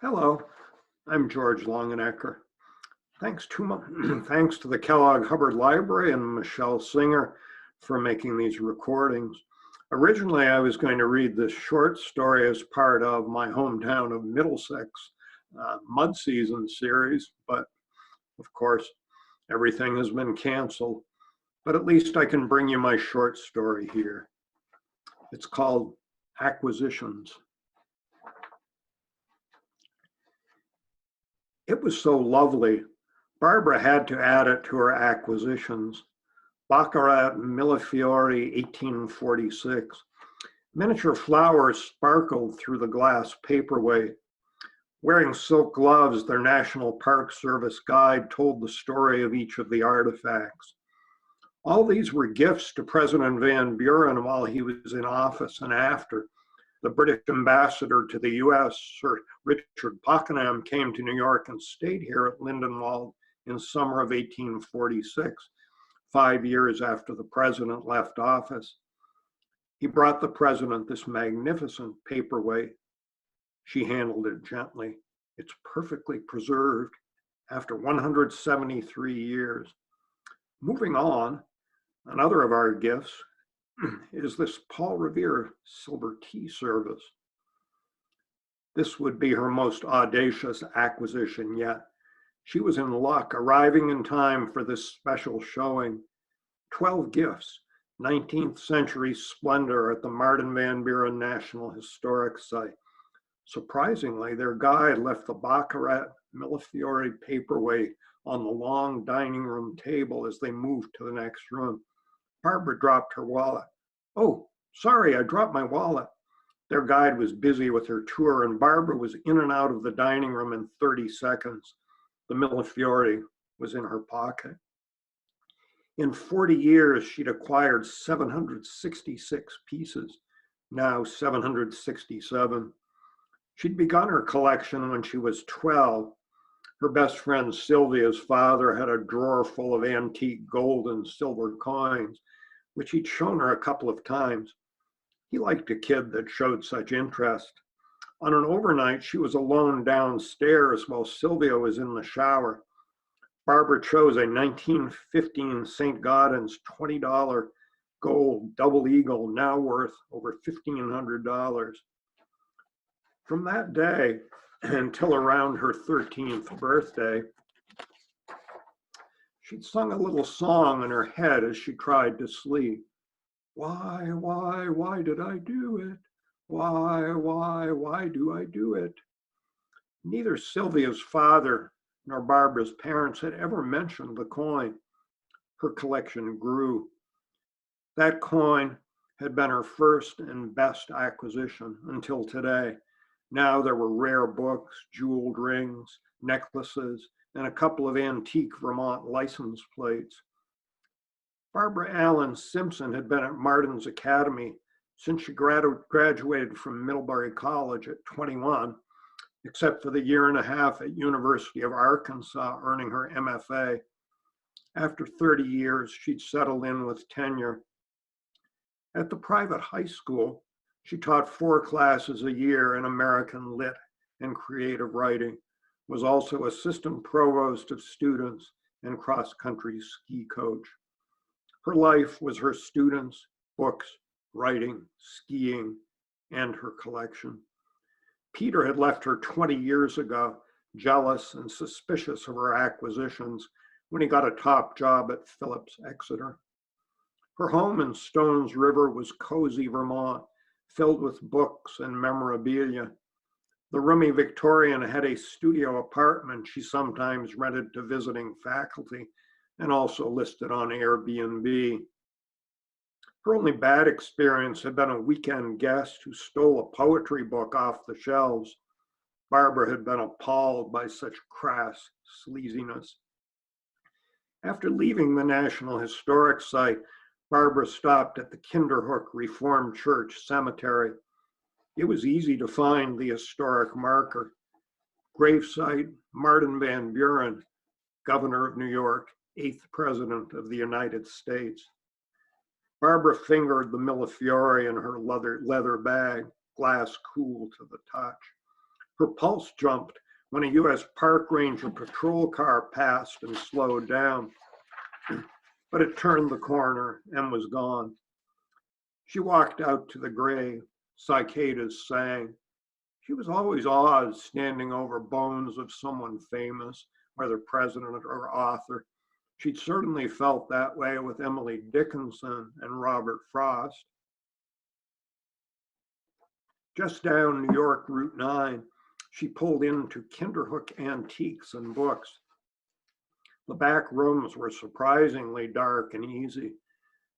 Hello, I'm George Longenecker. Thanks to the Kellogg Hubbard Library and Michelle Singer for making these recordings. Originally, I was going to read this short story as part of my hometown of Middlesex mud season series, but of course, everything has been canceled. But at least I can bring you my short story here. It's called Acquisitions. It was so lovely. Barbara had to add it to her acquisitions. Baccarat Millefiori, 1846. Miniature flowers sparkled through the glass paperweight. Wearing silk gloves, their National Park Service guide told the story of each of the artifacts. All these were gifts to President Van Buren while he was in office and after. The British ambassador to the US, Sir Richard Pakenham, came to New York and stayed here at Lindenwold in summer of 1846, 5 years after the president left office. He brought the president this magnificent paperweight. She handled it gently. It's perfectly preserved after 173 years. Moving on, another of our gifts is this Paul Revere silver tea service. This would be her most audacious acquisition yet. She was in luck, arriving in time for this special showing. 12 gifts, 19th century splendor at the Martin Van Buren National Historic Site. Surprisingly, their guide left the Baccarat Millefiori paperweight on the long dining room table as they moved to the next room. Barbara dropped her wallet. Oh, sorry, I dropped my wallet. Their guide was busy with her tour, and Barbara was in and out of the dining room in 30 seconds. The Millefiori was in her pocket. In 40 years, she'd acquired 766 pieces, now 767. She'd begun her collection when she was 12. Her best friend Sylvia's father had a drawer full of antique gold and silver coins, which he'd shown her a couple of times. He liked a kid that showed such interest. On an overnight, she was alone downstairs while Sylvia was in the shower. Barbara chose a 1915 St. Gaudens $20 gold double eagle, now worth over $1,500. From that day until around her 13th birthday, she'd sung a little song in her head as she tried to sleep. Why did I do it? Why do I do it? Neither Sylvia's father nor Barbara's parents had ever mentioned the coin. Her collection grew. That coin had been her first and best acquisition until today. Now there were rare books, jeweled rings, necklaces, and a couple of antique Vermont license plates. Barbara Allen Simpson had been at Martin's Academy since she graduated from Middlebury College at 21, except for the year and a half at University of Arkansas, earning her MFA. After 30 years, she'd settled in with tenure. At the private high school, she taught 4 classes a year in American Lit and creative writing, was also assistant provost of students and cross-country ski coach. Her life was her students, books, writing, skiing, and her collection. Peter had left her 20 years ago, jealous and suspicious of her acquisitions, when he got a top job at Phillips Exeter. Her home in Stones River was cozy Vermont, filled with books and memorabilia. The roomy Victorian had a studio apartment she sometimes rented to visiting faculty and also listed on Airbnb. Her only bad experience had been a weekend guest who stole a poetry book off the shelves. Barbara had been appalled by such crass sleaziness. After leaving the National Historic Site, Barbara stopped at the Kinderhook Reformed Church Cemetery. It was easy to find the historic marker. Gravesite, Martin Van Buren, Governor of New York, 8th President of the United States. Barbara fingered the Millefiori in her leather bag, glass cool to the touch. Her pulse jumped when a U.S. Park Ranger patrol car passed and slowed down, but it turned the corner and was gone. She walked out to the grave. Cicadas sang. She was always awed standing over bones of someone famous, whether president or author. She'd certainly felt that way with Emily Dickinson and Robert Frost. Just down New York Route 9, she pulled into Kinderhook Antiques and Books. The back rooms were surprisingly dark and easy.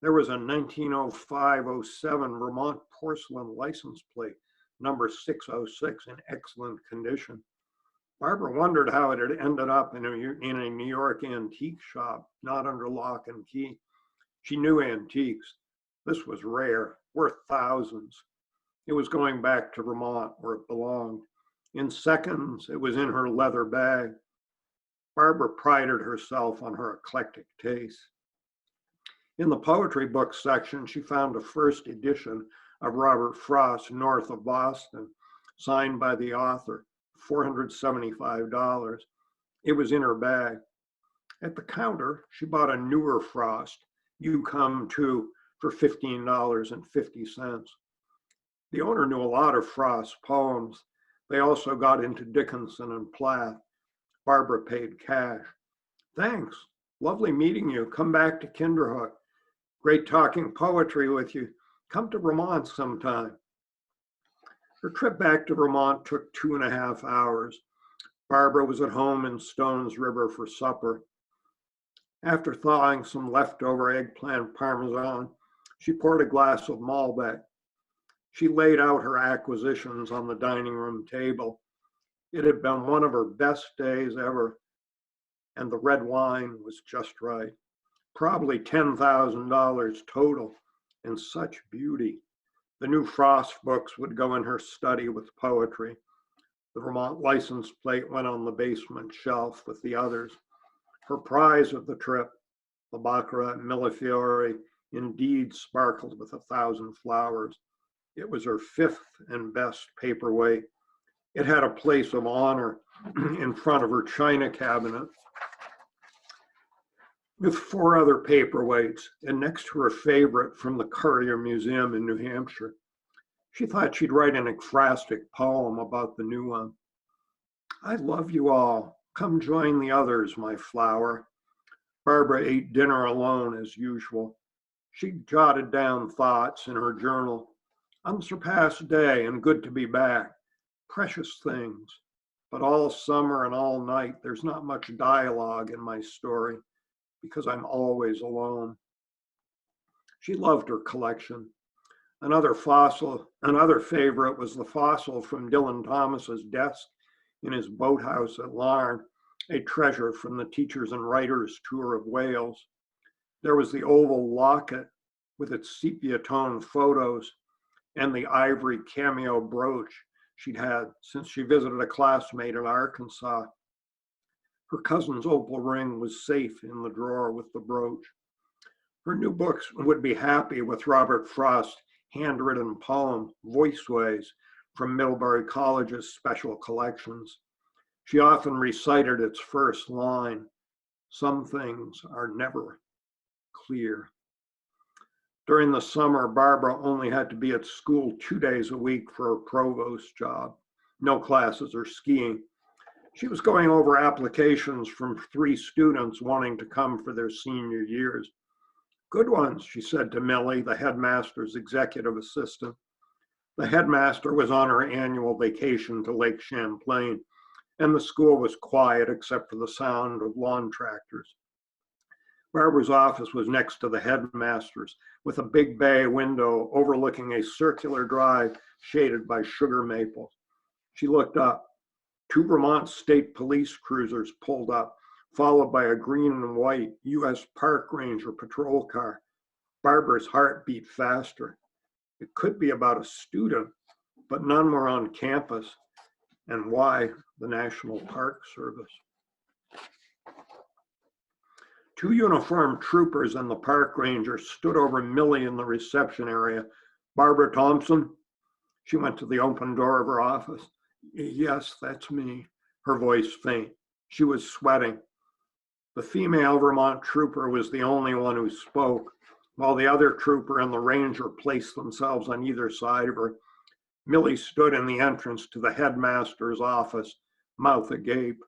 There was a 1905-07 Vermont porcelain license plate, number 606, in excellent condition. Barbara wondered how it had ended up in a New York antique shop, not under lock and key. She knew antiques. This was rare, worth thousands. It was going back to Vermont where it belonged. In seconds, it was in her leather bag. Barbara prided herself on her eclectic taste. In the poetry book section, she found a first edition of Robert Frost, North of Boston, signed by the author, $475. It was in her bag. At the counter, she bought a newer Frost, You Come Too, for $15.50. The owner knew a lot of Frost's poems. They also got into Dickinson and Plath. Barbara paid cash. Thanks. Lovely meeting you. Come back to Kinderhook. Great talking poetry with you. Come to Vermont sometime. Her trip back to Vermont took 2.5 hours. Barbara was at home in Stones River for supper. After thawing some leftover eggplant parmesan, she poured a glass of Malbec. She laid out her acquisitions on the dining room table. It had been one of her best days ever, and the red wine was just right. Probably $10,000 total, and such beauty. The new Frost books would go in her study with poetry. The Vermont license plate went on the basement shelf with the others. Her prize of the trip, the Baccarat Millefiori, indeed sparkled with 1,000 flowers. It was her 5th and best paperweight. It had a place of honor in front of her china cabinet with 4 other paperweights and next to her favorite from the Courier Museum in New Hampshire. She thought she'd write an ekphrastic poem about the new one. I love you all. Come join the others, my flower. Barbara ate dinner alone as usual. She jotted down thoughts in her journal. Unsurpassed day and good to be back. Precious things. But all summer and all night, there's not much dialogue in my story because I'm always alone. She loved her collection. Another favorite was the fossil from Dylan Thomas's desk in his boathouse at Larne, a treasure from the Teachers and Writers Tour of Wales. There was the oval locket with its sepia-toned photos and the ivory cameo brooch she'd had since she visited a classmate in Arkansas. Her cousin's opal ring was safe in the drawer with the brooch. Her new books would be happy with Robert Frost's handwritten poem, Voiceways, from Middlebury College's special collections. She often recited its first line, "Some things are never clear." During the summer, Barbara only had to be at school 2 days a week for her provost job. No classes or skiing. She was going over applications from 3 students wanting to come for their senior years. Good ones, she said to Millie, the headmaster's executive assistant. The headmaster was on her annual vacation to Lake Champlain, and the school was quiet except for the sound of lawn tractors. Barbara's office was next to the headmaster's, with a big bay window overlooking a circular drive shaded by sugar maples. She looked up. 2 Vermont State Police cruisers pulled up, followed by a green and white U.S. Park Ranger patrol car. Barbara's heart beat faster. It could be about a student, but none were on campus. And why the National Park Service? 2 uniformed troopers and the park ranger stood over Millie in the reception area. Barbara Thompson? She went to the open door of her office. Yes, that's me. Her voice faint. She was sweating. The female Vermont trooper was the only one who spoke, while the other trooper and the ranger placed themselves on either side of her. Millie stood in the entrance to the headmaster's office, mouth agape.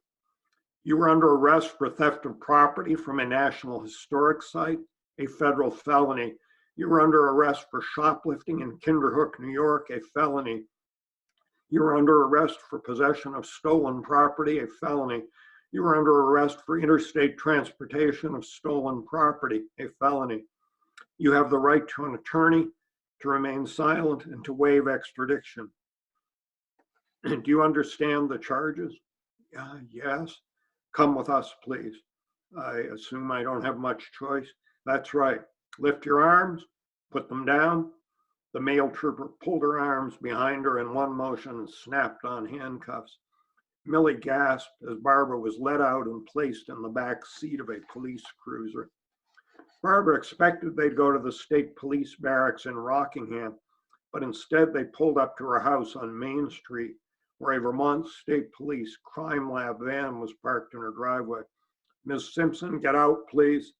You were under arrest for theft of property from a National Historic Site, a federal felony. You were under arrest for shoplifting in Kinderhook, New York, a felony. You were under arrest for possession of stolen property, a felony. You were under arrest for interstate transportation of stolen property, a felony. You have the right to an attorney, to remain silent, and to waive extradition. Do you understand the charges? Yes. Come with us, please. I assume I don't have much choice. That's right. Lift your arms, put them down. The male trooper pulled her arms behind her in one motion and snapped on handcuffs. Millie gasped as Barbara was led out and placed in the back seat of a police cruiser. Barbara expected they'd go to the state police barracks in Rockingham, but instead they pulled up to her house on Main Street, where a Vermont State Police crime lab van was parked in her driveway. Ms. Simpson, get out, please.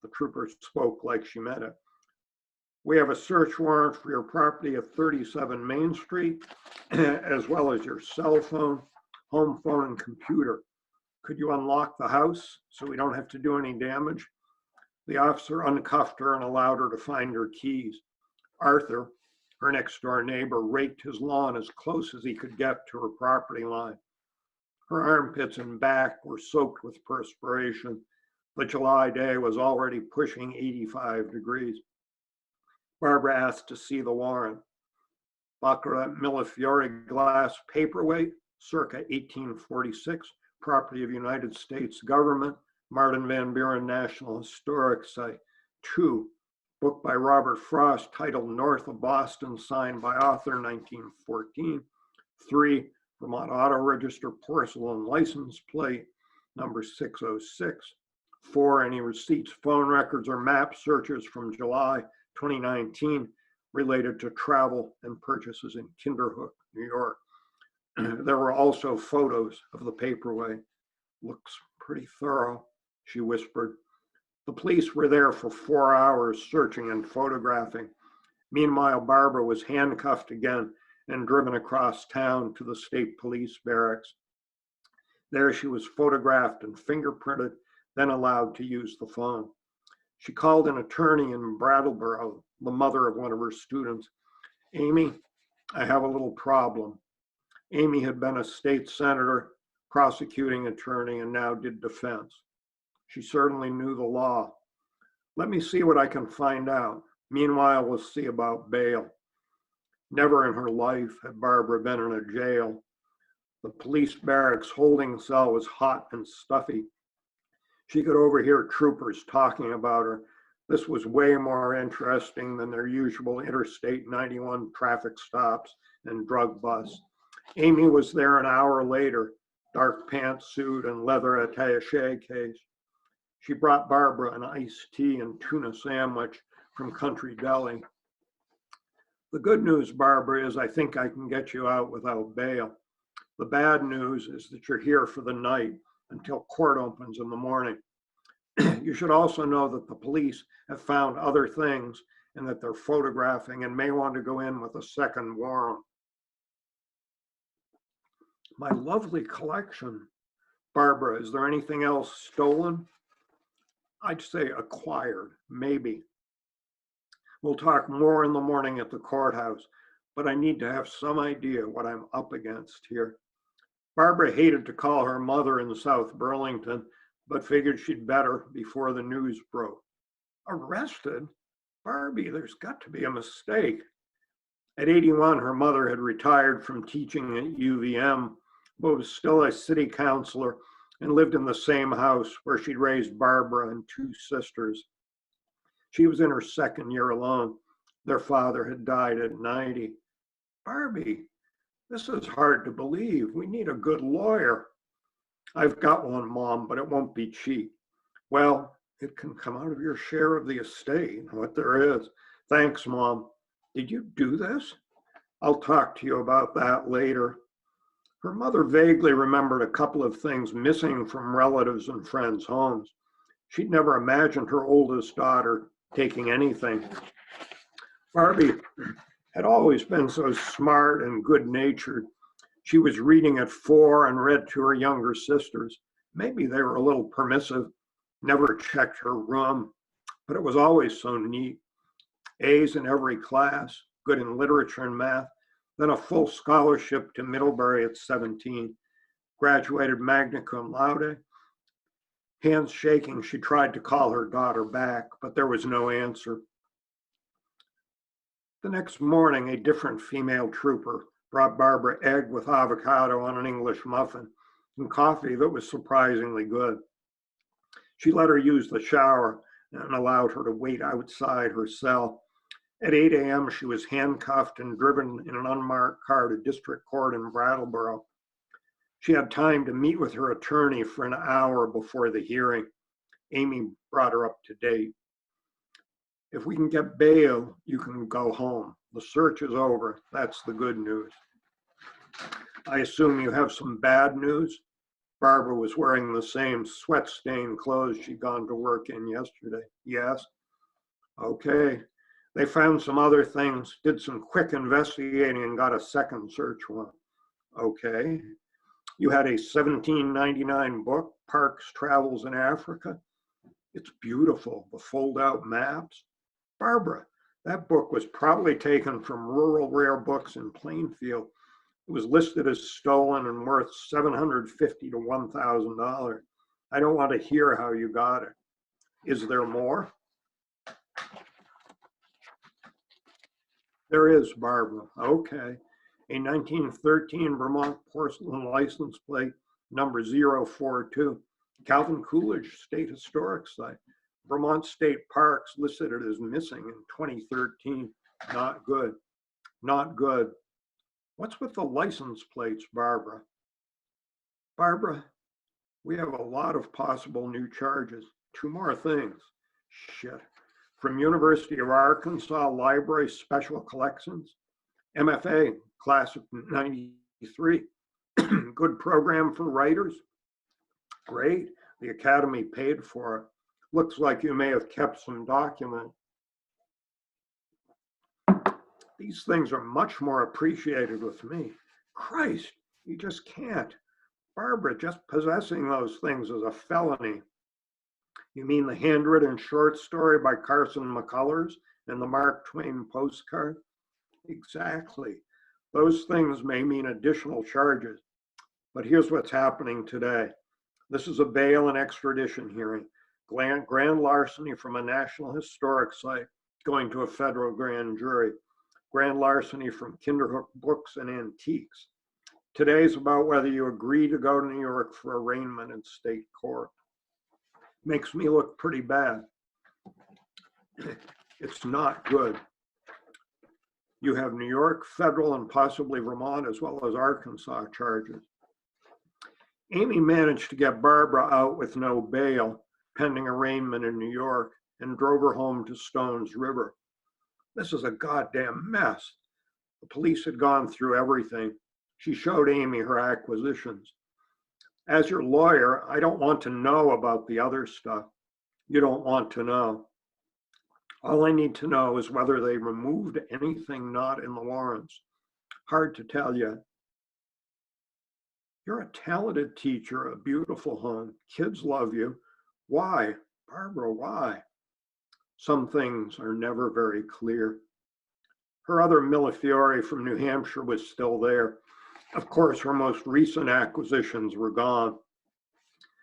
The trooper spoke like she meant it. We have a search warrant for your property at 37 Main Street, as well as your cell phone, home phone, and computer. Could you unlock the house so we don't have to do any damage? The officer uncuffed her and allowed her to find her keys. Arthur, her next door neighbor, raked his lawn as close as he could get to her property line. Her armpits and back were soaked with perspiration. The July day was already pushing 85 degrees. Barbara asked to see the warrant. Baccarat Millefiori glass paperweight, circa 1846, property of United States government, Martin Van Buren National Historic Site. 2, book by Robert Frost titled North of Boston, signed by author, 1914. 3, Vermont Auto Register porcelain license plate, number 606. 4, any receipts, phone records, or map searches from July 2019 related to travel and purchases in Kinderhook, New York. There were also photos of the paperweight. Looks pretty thorough, she whispered. The police were there for 4 hours searching and photographing. Meanwhile, Barbara was handcuffed again and driven across town to the state police barracks. There she was photographed and fingerprinted, then allowed to use the phone. She called an attorney in Brattleboro, the mother of one of her students. Amy, I have a little problem. Amy had been a state senator, prosecuting attorney, and now did defense. She certainly knew the law. Let me see what I can find out. Meanwhile, we'll see about bail. Never in her life had Barbara been in a jail. The police barracks holding cell was hot and stuffy. She could overhear troopers talking about her. This was way more interesting than their usual Interstate 91 traffic stops and drug busts. Amy was there an hour later, dark pantsuit and leather attaché case. She brought Barbara an iced tea and tuna sandwich from Country Deli. The good news, Barbara, is I think I can get you out without bail. The bad news is that you're here for the night until court opens in the morning. You should also know that the police have found other things and that they're photographing and may want to go in with a second warrant. My lovely collection. Barbara, is there anything else stolen? I'd say acquired, maybe. We'll talk more in the morning at the courthouse, but I need to have some idea what I'm up against here. Barbara hated to call her mother in South Burlington, but figured she'd better before the news broke. Arrested? Barbie, there's got to be a mistake. At 81, her mother had retired from teaching at UVM, but was still a city councilor and lived in the same house where she'd raised Barbara and 2 sisters. She was in her second year alone. Their father had died at 90. Barbie, this is hard to believe. We need a good lawyer. I've got one, Mom, but it won't be cheap. Well, it can come out of your share of the estate, what there is. Thanks, Mom. Did you do this? I'll talk to you about that later. Her mother vaguely remembered a couple of things missing from relatives and friends' homes. She'd never imagined her oldest daughter taking anything. Barbie had always been so smart and good-natured. She was reading at 4 and read to her younger sisters. Maybe they were a little permissive, never checked her room, but it was always so neat. A's in every class, good in literature and math, then a full scholarship to Middlebury at 17, graduated magna cum laude. Hands shaking, she tried to call her daughter back, but there was no answer. The next morning, a different female trooper brought Barbara egg with avocado on an English muffin and coffee that was surprisingly good. She let her use the shower and allowed her to wait outside her cell. At 8 a.m., she was handcuffed and driven in an unmarked car to district court in Brattleboro. She had time to meet with her attorney for an hour before the hearing. Amy brought her up to date. If we can get bail, you can go home. The search is over. That's the good news. I assume you have some bad news? Barbara was wearing the same sweat-stained clothes she'd gone to work in yesterday. Yes? Okay. They found some other things, did some quick investigating, and got a second search warrant. Okay. You had a 1799 book, Parks Travels in Africa. It's beautiful, the fold-out maps. Barbara, that book was probably taken from Rural Rare Books in Plainfield. It was listed as stolen and worth $750 to $1,000. I don't want to hear how you got it. Is there more? There is, Barbara. Okay. A 1913 Vermont porcelain license plate, number 042. Calvin Coolidge State Historic Site. Vermont State Parks listed it as missing in 2013. Not good. Not good. What's with the license plates, Barbara? Barbara, we have a lot of possible new charges. 2 more things. Shit. From University of Arkansas Library Special Collections. MFA, class of 93. Good program for writers. Great. The Academy paid for it. Looks like you may have kept some document. These things are much more appreciated with me. Christ, you just can't. Barbara, just possessing those things is a felony. You mean the handwritten short story by Carson McCullers and the Mark Twain postcard? Exactly. Those things may mean additional charges. But here's what's happening today. This is a bail and extradition hearing. Grand larceny from a National Historic Site going to a federal grand jury. Grand larceny from Kinderhook Books and Antiques. Today's about whether you agree to go to New York for arraignment in state court. Makes me look pretty bad. It's not good. You have New York, federal, and possibly Vermont, as well as Arkansas charges. Amy managed to get Barbara out with no bail, pending arraignment in New York, and drove her home to Stones River. This is a goddamn mess. The police had gone through everything. She showed Amy her acquisitions. As your lawyer, I don't want to know about the other stuff. You don't want to know. All I need to know is whether they removed anything not in the warrants. Hard to tell yet. You're a talented teacher, a beautiful home. Kids love you. Why? Barbara, why? Some things are never very clear. Her other Millefiori from New Hampshire was still there. Of course, her most recent acquisitions were gone.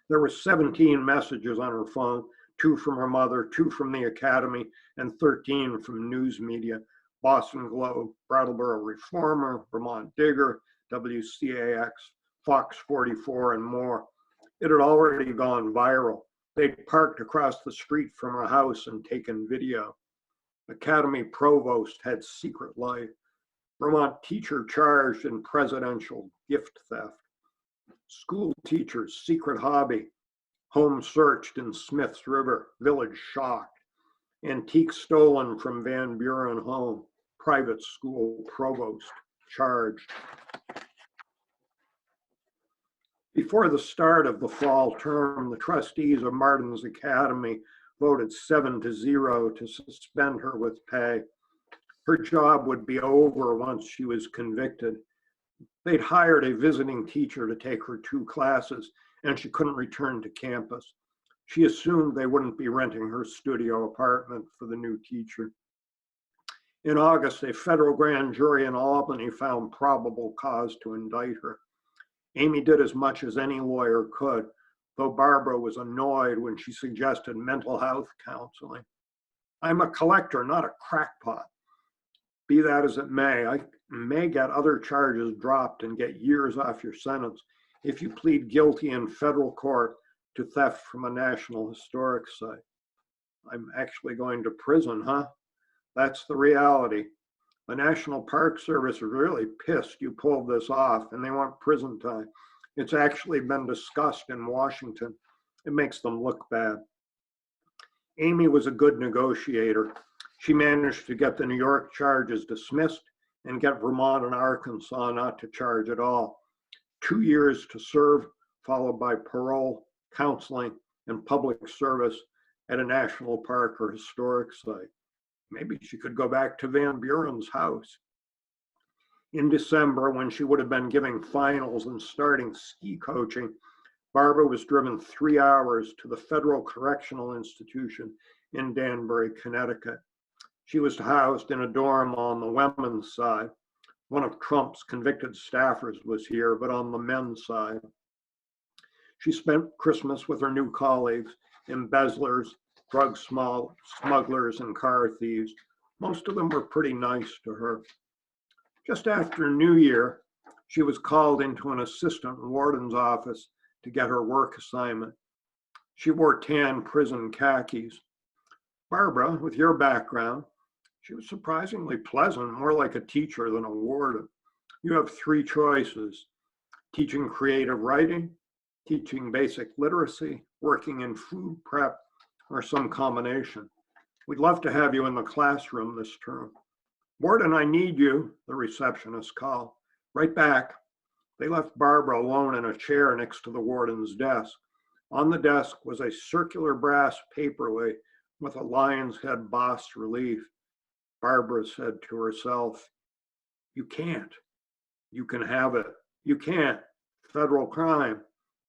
There were 17 messages on her phone, 2 from her mother, 2 from the Academy, and 13 from news media, Boston Globe, Brattleboro Reformer, Vermont Digger, WCAX, Fox 44, and more. It had already gone viral. They'd parked across the street from her house and taken video. Academy provost had secret life. Vermont teacher charged in presidential gift theft. School teacher's secret hobby. Home searched in Smiths River. Village shocked. Antique stolen from Van Buren home. Private school provost charged. Before the start of the fall term, the trustees of Martin's Academy voted 7-0 to suspend her with pay. Her job would be over once she was convicted. They'd hired a visiting teacher to take her 2 classes, and she couldn't return to campus. She assumed they wouldn't be renting her studio apartment for the new teacher. In August, a federal grand jury in Albany found probable cause to indict her. Amy did as much as any lawyer could, though Barbara was annoyed when she suggested mental health counseling. I'm a collector, not a crackpot. Be that as it may, I may get other charges dropped and get years off your sentence if you plead guilty in federal court to theft from a National Historic Site. I'm actually going to prison, huh? That's the reality. The National Park Service is really pissed you pulled this off and they want prison time. It's actually been discussed in Washington. It makes them look bad. Amy was a good negotiator. She managed to get the New York charges dismissed and get Vermont and Arkansas not to charge at all. 2 years to serve, followed by parole, counseling, and public service at a national park or historic site. Maybe she could go back to Van Buren's house. In December, when she would have been giving finals and starting ski coaching, Barbara was driven 3 hours to the Federal Correctional Institution in Danbury, Connecticut. She was housed in a dorm on the women's side. One of Trump's convicted staffers was here, but on the men's side. She spent Christmas with her new colleagues, embezzlers, drug smugglers, and car thieves. Most of them were pretty nice to her. Just after New Year, she was called into an assistant warden's office to get her work assignment. She wore tan prison khakis. Barbara, with your background, she was surprisingly pleasant, more like a teacher than a warden. You have 3 choices: teaching creative writing, teaching basic literacy, working in food prep, or some combination. We'd love to have you in the classroom this term. Warden, I need you, the receptionist called. Right back. They left Barbara alone in a chair next to the warden's desk. On the desk was a circular brass paperweight with a lion's head bas relief. Barbara said to herself, "You can't. You can have it. You can't. Federal crime.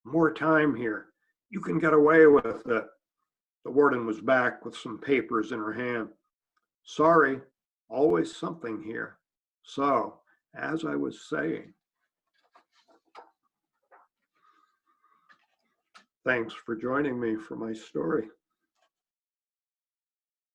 More time here. You can get away with it." The warden was back with some papers in her hand. "Sorry, always something here. So, as I was saying." Thanks for joining me for my story.